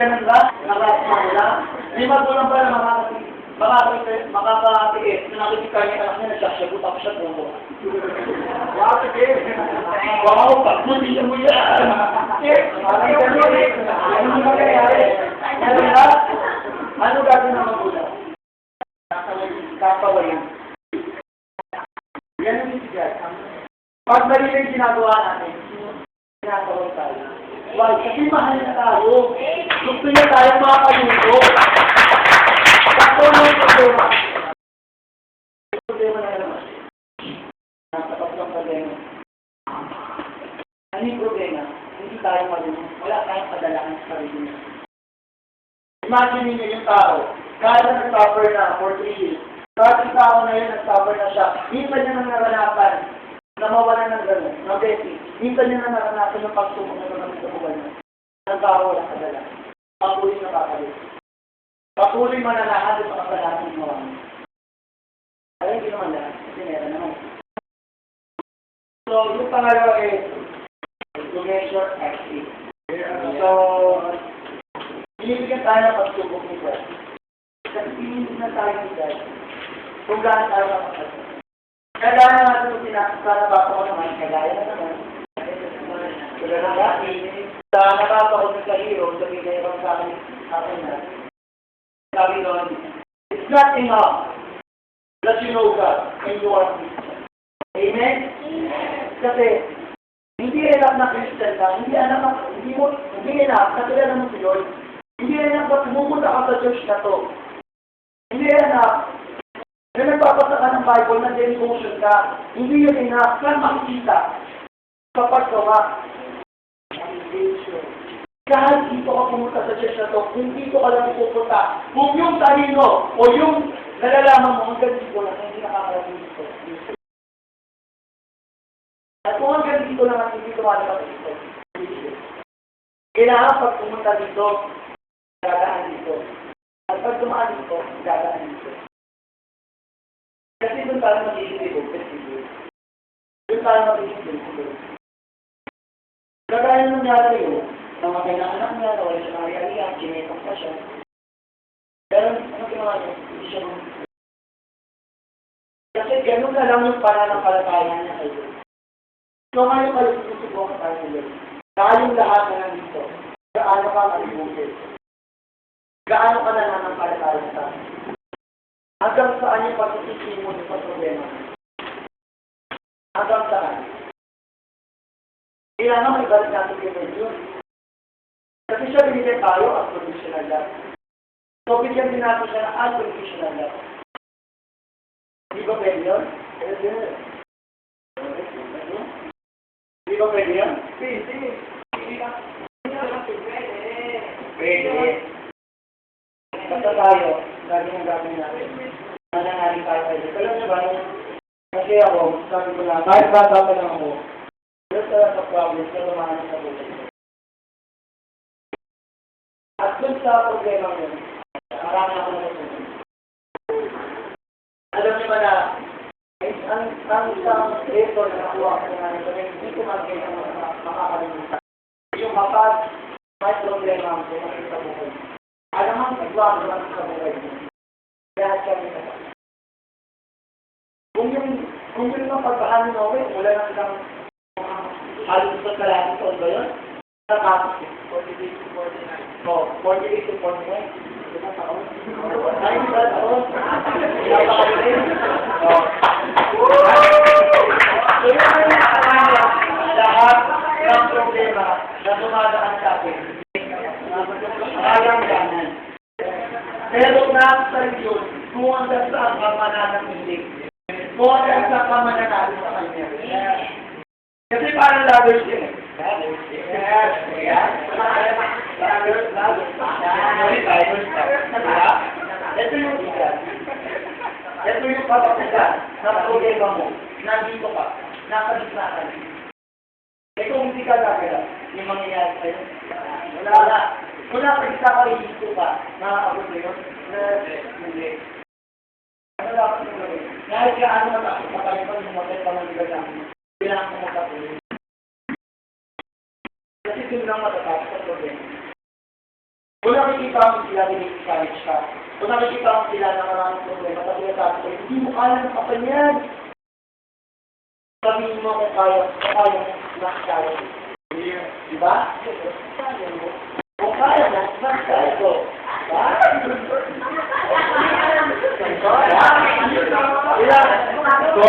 Ganun ba? Nakasama. Di magulang pa na makakatiis na nakikita niya anak niya nagsasyagot ako siya kung buka. Bakit eh? Wow, pagbuti mo yan! Ano mangyayari? Ano gagawin ng magulang? Kapawayan. Yan ang isigat. Pag mali yung ginagawa natin, ginagawa tayo. Why? Kasi mahal na tayo. Gusto niya tayo makakaluto. Bakit ang problema? Yung problema na naman. Nasa ng problema. Ano yung problema? Hindi tayo marunong. Wala tayong kadalaan sa sarili. Imagine niyo yung tao. Kahit na nag-suffer na for 3 years. Kahit yung tao na yun nag-suffer na siya. Minsan niya nang naranapan na mawala ng gano'n, ng blessing. Minsan niya nang naranapan ng pagsubok na gano'n sa buwan niya. Ang tao wala kadala. Patuloy na kakalit. Patuloy mananahan sa kasalanan ng mga. Kaya hindi naman lahat. Kasi meron naman. So, yung pangalawa is to measure active. So, binibigyan tayo ng pagsubok ni God. Kasi pinibig na tayo ni God. Kung gaano tayo makakasal. Kagaya natin kung sinasabata ko naman, kagaya na naman. Kaya na dati, sa nakakakot ng kahiro, sabi na yung sa akin na, sabi doon, it's not enough that you know God and you are Christian. Amen? Kasi, hindi enough na Christian ka, hindi enough na kilala mo si Lord. Hindi enough na pumupunta ka sa church na to. Hindi enough na nagpapasa ka ng Bible na devotion ka. Hindi yun enough. Saan makikita? Kapag gawa. Kahit dito ka pumunta sa church na to, kung dito ka lang pupunta, kung yung talino o yung nalalaman mo, hanggang dito lang, hindi nakakarating dito. At kung hanggang dito lang at hindi tumalabas dito, kailangan pag pumunta dito, gagaan dito. At pag tumaan dito, gagaan dito. Kasi doon tayo magiging doon tayo magiging kagaya nung nangyari yun, namatay na anak niya, nawala siya ng ari-arian, kinetong pa siya. Pero ano ginawa niya? Hindi siya mamigil. Kasi ganun na lang yung pananampalataya niya kayo. So ngayon kayo susubukan tayo nila. Tayong lahat na nandito, gaano ka malibugin? Gaano ka nananampalataya sa akin? Hanggang saan yung pagkikisi mo sa problema? Hanggang saan? Kailangan may balik natin yung medyon. Kasi siya binigyan tayo as conditional love. So, bigyan din natin siya ng unconditional love. Di ba pwede yun? Di ba pwede yun? Pwede. Basta tayo, gagawin natin. Nanangaling tayo pwede. Alam niyo ba, kasi ako, sabi ko na, kahit bata pa lang ako, pero sa problem, sa lumahan sa buhay. At dun sa problema mo, marami ako natutunan. Alam niyo ba na, ang isang reto na nakuha ko nga nito, hindi ko mag-get ang makakalimutan. Yung kapag may problema mo sa buhay. Alam mo, nagbago lang sa buhay mo. Kaya kami na. Kung yung pagbahan mo, wala na silang halos sa kalahati ko ba yun? Nakapos yun. 48 to 49. Oo, 48 to 49. Ilang taon? 9 taon. Napakalitin. Oo. So yun ang nakakanya lahat ng problema na dumadaan sa akin. Ayaw ganan. Pero nasa yun, kung hanggang saan ka mananatilig. Kung hanggang saan ka mananatilig sa kanya. Kasi parang lovers yun eh. Ito yung ikat. Ito yung papakutan na problema mo. Nandito ka. Nakagitna ka. Ito yung ikat na yung mangyayari sa'yo. Wala. Kung nakagitna ka, iisip ka. Nakakabot mo yun? Hindi. Ano dapat mo gawin? Kahit ka ano matakot sa kalipan, lumakit ka manigal namin. Kailangan mo magkatuloy. Kasi doon lang matatapos sa problema. Kung nakikita mo sila, college ka. Kung nakikita mo sila na maraming problema, sabi ka sabi ko, hindi mo kaya ng kapal yan. Sabihin mo kung kaya kaya. Diba? Kung kaya mo, kaya ko.